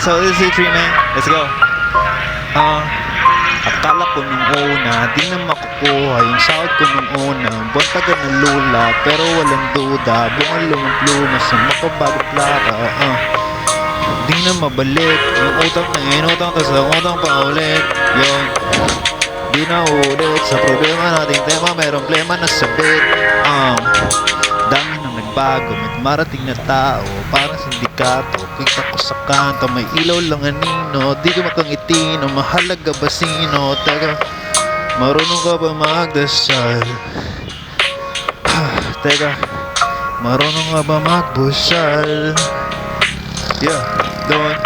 So this is 3 man. Let's go. Akala ko nung una, di na makukuha yung sahod ko nung una. Buwan taga ng lula, pero walang duda. Bunga lumang sa makabagong plaka. Di na mabalik yung utang na inutang, tas ang utang pa ulit. Yun, di na ulit sa problema nating tema. Merong plema na sabit. Dami nang nagbago, may marating na tao, parang sindikato. Kita ko sa kanto, may ilaw lang anino. Di ka makangitino, mahalaga ba sino? Teka, marunong ka ba magdasal? Teka, marunong ka ba magbusal? Yeah, don't,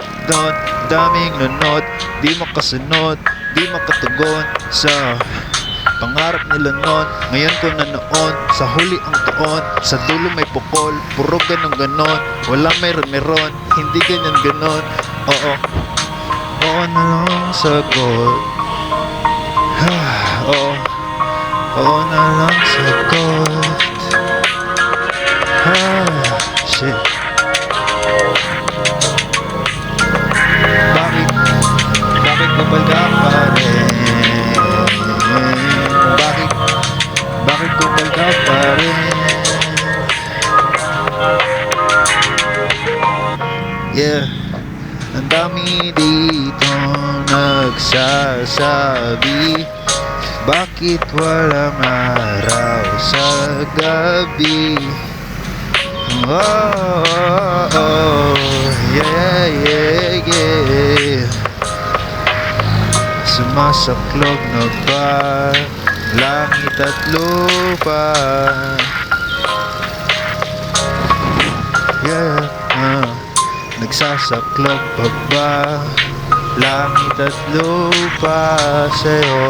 daming nunod. Di makasunod, di makatugon sa pangarap nila noon. Ngayon ko na noon, sa huli ang taon, sa dulo may pukol, puro ganon. Wala meron, hindi ganon. Oo na lang sagot. Oo na lang sagot. Shit. Bakit kapal ka pa rin? Bakit kupal ka pa rin? Yeah, ang dami dito nagsasabi, bakit walang araw sa gabi? Yeah. Sumasaklog na ba langit at lupa? Yeah, nagsasaklog pa ba langit at lupa sa'yo?